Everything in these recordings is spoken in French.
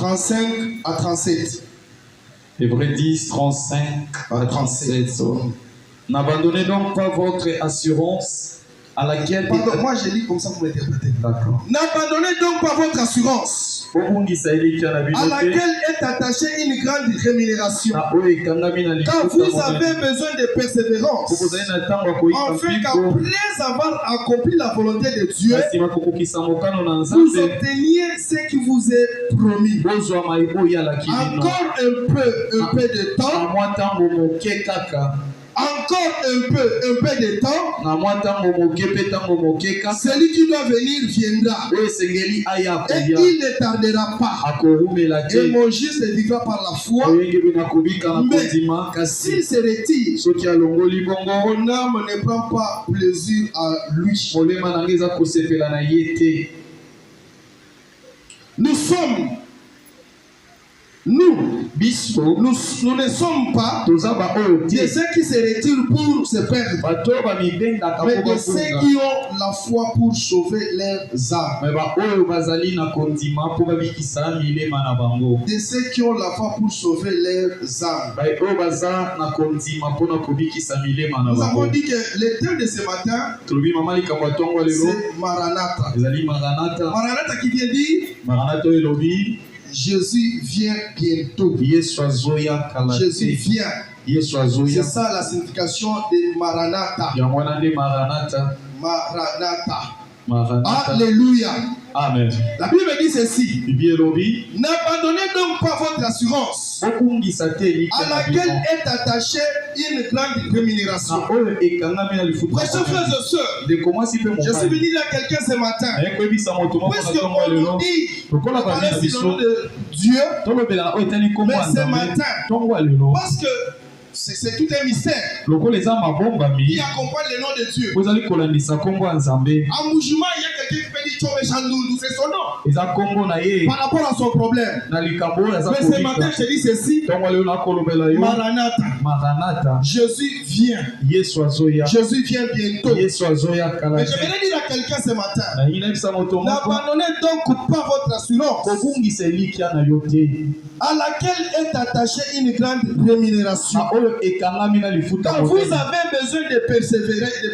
35 à 37. Hébreux 10, 35 à 37. N'abandonnez donc pas votre assurance à laquelle... Pardon, moi je lis comme ça pour m'interpréter. D'accord. N'abandonnez donc pas votre assurance à laquelle est attachée une grande rémunération. Car vous avez besoin de persévérance, afin qu'après avoir accompli la volonté de Dieu, vous obteniez ce qui vous est promis. Encore un peu de temps. Encore un peu de temps. Celui qui doit venir viendra. Et il ne tardera pas. Et mon juste vivra par la foi. Mais s'il se retire, mon âme ne prend pas plaisir à lui. Nous ne sommes pas de ceux qui se retirent pour se perdre, mais de ceux qui ont la foi pour sauver leurs âmes. De ceux qui ont la foi pour sauver leurs âmes. Nous avons dit que le thème de ce matin, c'est Maranatha. Maranatha qui vient dire Jésus vient bientôt. Jésus vient. C'est ça la signification de Maranatha. Maranatha. Alléluia. Amen. La Bible dit ceci. N'abandonnez donc pas votre assurance à laquelle est attachée une grande rémunération. Précieux frères et sœurs, je suis venu dire à quelqu'un ce matin, puisque on nous dit parler sur le nom de Dieu, mais ce matin, parce que c'est tout un mystère qui accompagne le nom de Dieu. En Moujima, il y a quelqu'un qui peut dire Tchomé Chandoulou, c'est son nom par rapport à son problème. Mais ce matin, je te dis ceci. Maranatha. Jésus vient. Jésus vient bientôt. Mais je voulais dire à quelqu'un ce matin, n'abandonnez donc pas votre assurance à laquelle est attachée une grande rémunération. Car vous avez besoin de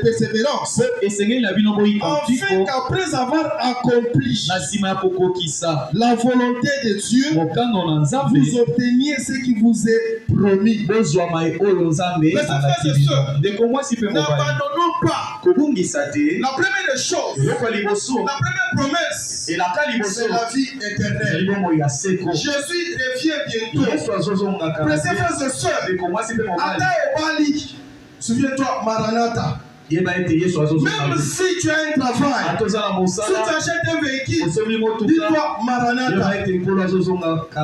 persévérance, afin qu'après avoir accompli la volonté de Dieu, vous obteniez ce qui vous est promis. N'abandonnons pas. La première des choses, la première promesse, c'est la vie éternelle. Jésus revient bientôt. Précieux frères et sœurs, Ata Ebali, souviens-toi, Maranatha. Même si tu as un travail, si tu achètes un véhicule, dis-toi Maranatha.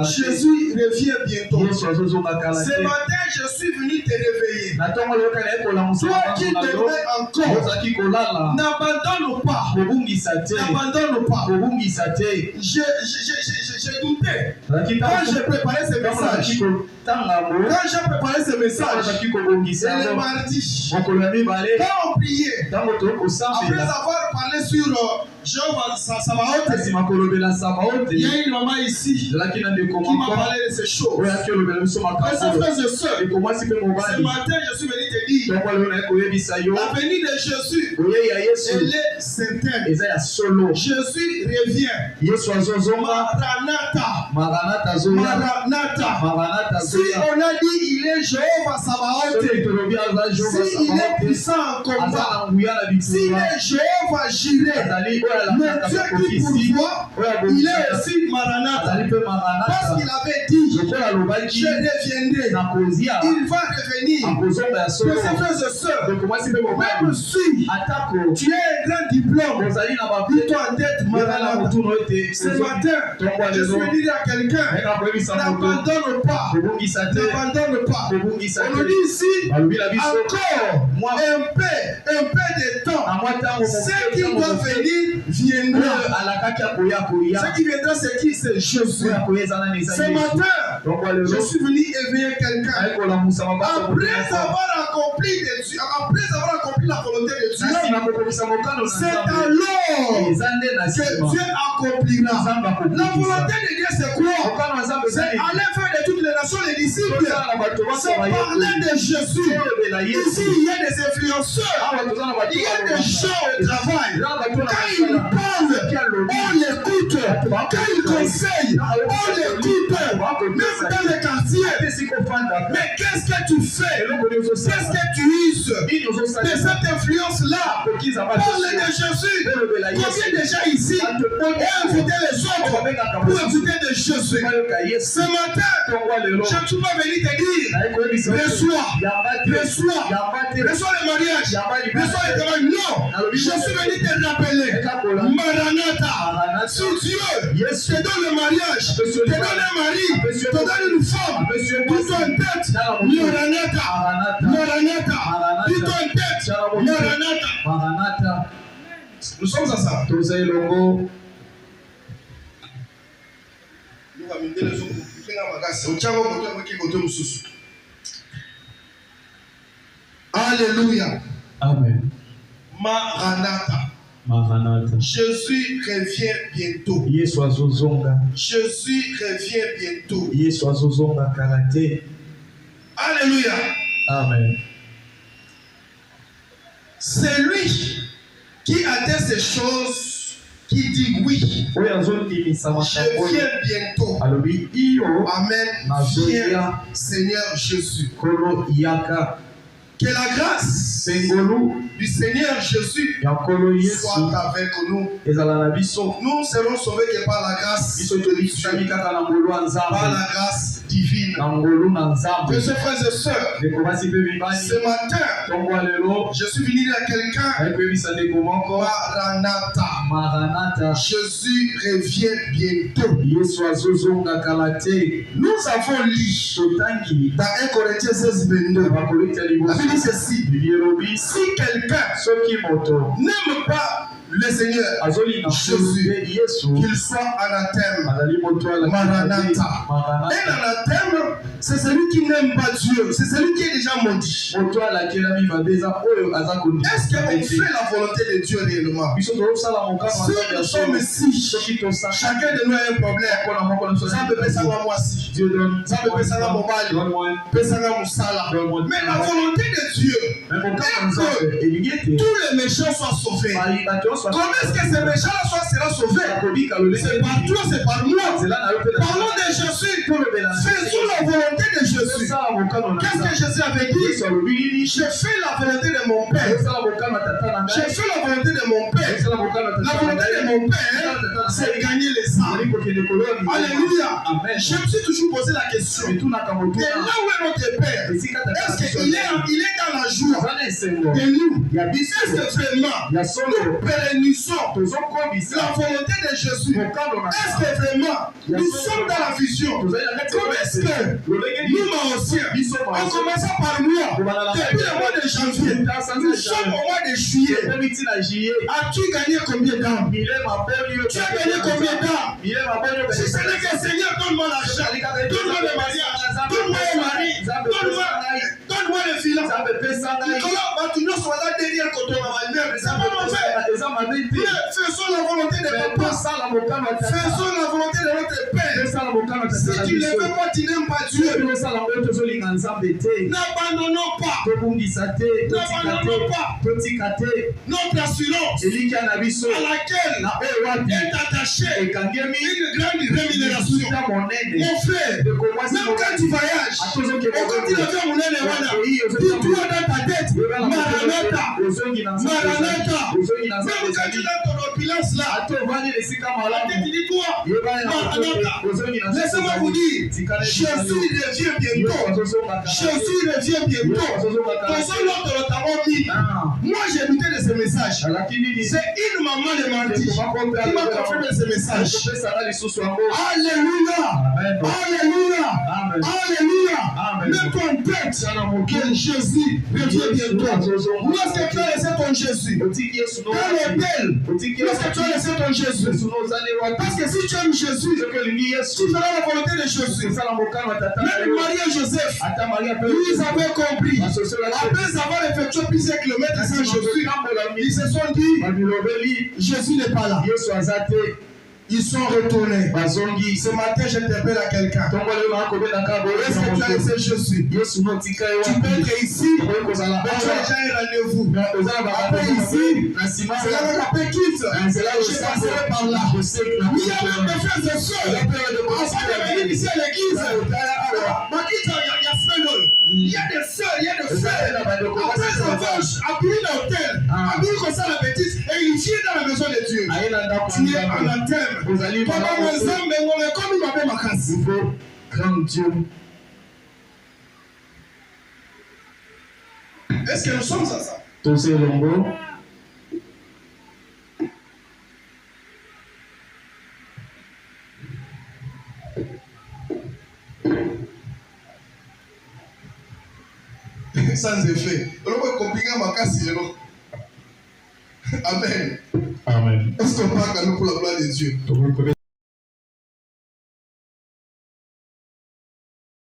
Jésus revient bientôt. Ce matin, je suis venu te réveiller. Toi qui dormais encore, n'abandonne pas. N'abandonne pas. J'ai douté. Quand j'ai préparé ce message, le mardi, quand on priait, après avoir parlé sur Jéhovah Sabaoth, il y a une maman ici qui m'a parlé de ces choses. Mes frères et sœurs, ce matin, je suis venu te dire, la venue de Jésus, elle est certaine. Jésus revient. Maranatha. Si on a dit il est Jéhovah Sabaoth, si il est puissant en combat, s'il est Jéhovah Jireh, le Dieu qui pourvoit, il est aussi Maranatha. Parce qu'il avait dit, je reviendrai. Il va revenir. Mes frères et sœurs, même si tu as un grand diplôme, dis-toi en tête Maranatha. Ce matin, je suis venu dire à quelqu'un, n'abandonne pas. N'abandonne pas. On nous dit ici, encore un peu de temps. Ce qui doit venir viendra. Ce qui viendra, c'est qui? C'est Jésus. Ce matin, je suis venu éveiller quelqu'un. Après avoir accompli la volonté de Dieu, c'est alors que Dieu accomplira. La volonté de Dieu, c'est quoi? Bible, c'est parler de Jésus. Ici, il y a des influenceurs, il y a des gens au travail. Quand ils parlent, on l'écoute. Quand ils conseillent, on l'écoute. Même dans les quartiers. Mais qu'est-ce que tu fais? Qu'est-ce que tu uses de cette influence-là? Parle de Jésus. Combien de gens ici ont invité les autres pour écouter de Jésus? Ce matin, je ne suis pas venu te dire reçois le mariage, reçois le travail. Non, je suis venu te rappeler Maranatha. Si Dieu te donne le mariage, te donne un mari, te donne une femme, dis-toi en tête Maranatha, Maranatha, dis-toi en tête Maranatha. Nous sommes ensemble. Alléluia. Amen. Maranatha. Jésus revient bientôt. Jésus revient bientôt. Alléluia. Amen. C'est lui qui atteste ces choses, qui dit oui. Je viens bientôt. Amen. Viens, Seigneur Jésus. Que la grâce du Seigneur Jésus soit avec nous. Nous serons sauvés que par la grâce de Dieu, par la grâce divine. Mes frères et sœurs, ce matin, je suis venu à quelqu'un. Maranatha. Jésus revient bientôt. Nous avons lu dans 1 Corinthiens 16:22. La Bible dit ceci: si quelqu'un n'aime pas le Seigneur Jésus, qu'il soit anathème. Maranatha. Un anathème, c'est celui qui n'aime pas Dieu, c'est celui qui est déjà maudit. Est-ce qu'on fait la volonté de Dieu réellement? Si nous sommes ici, chacun de nous a un problème. Ça peut passer à moi aussi. Ça peut passer à mon mari. Mais la volonté de Dieu est que tous les méchants soient sauvés. Comment est-ce que ces méchants seront sauvés? C'est par toi, c'est par moi. Parlons de Jésus. Faisons la volonté de Jésus. Qu'est-ce que Jésus avait dit? Je fais la volonté de mon Père. Je fais la volonté de mon Père. La volonté de mon Père, c'est gagner les âmes. Alléluia. Je me suis toujours posé la question. Et là où est notre Père? Est-ce qu'il est dans la joie de nous? Est-ce que vraiment nous pérennisons la volonté de Jésus? Est-ce que vraiment nous sommes dans la vision? Comment est-ce que nous, Marocains, en commençant par moi, depuis le mois de janvier, nous sommes au mois de juillet, as-tu gagné combien d'âmes? Tu as gagné combien d'âmes? Si ce n'est que Seigneur, donne-moi l'argent, donne-moi le mariage, donne-moi le mari, donne-moi le filet. Faisons la volonté de papa. Faisons la volonté de notre Père. Si tu ne veux pas, tu n'aimes pas Dieu. N'abandonnons pas. N'abandonnons pas notre assurance à laquelle est attachée une grande rémunération. Mon frère, même quand tu voyages, on continue à faire mon élément. Dis-toi dans ta tête, Maranatha. Maranatha. Même quand tu as ton opulence là, la tête dit quoi? Maranatha. Laissez-moi vous dire, Jésus revient bientôt. Jésus revient bientôt. Moi j'ai écouté de ce message. C'est une maman de mardi qui m'a confirmé ce message. Alléluia. Alléluia. Alléluia. Mets-toi en tête que Jésus revient bientôt. Où est-ce que tu as laissé ton Jésus? Dans l'hôtel. Où est-ce que tu as laissé ton Jésus? Parce que si tu aimes Jésus, tu feras la volonté de Jésus. Même Marie et Joseph, ils avaient compris. Après avoir effectué plusieurs kilomètres sans Jésus, ils se sont dit, Jésus n'est pas là. Ils sont retournés. Ce matin, j'interpelle à quelqu'un. Est-ce que tu as laissé Jésus? Tu peux être ici, mais tu as déjà un rendez-vous. Après ici, c'est là que après quitte. Je passerai par là. Il y a même des frères et sœurs. Avant de venir ici à l'église, il y a des sœurs, il y a des frères. Après sa vache, appuyé l'hôtel, appuyé comme ça la bêtise, et il vient dans la maison de Dieu. Tu es en antenne. Il faut craindre Dieu. Est-ce que nous sommes à ça? Tosé Longo. Sans effet. Amen. Amen. Est-ce qu'on parle pour la gloire de Dieu?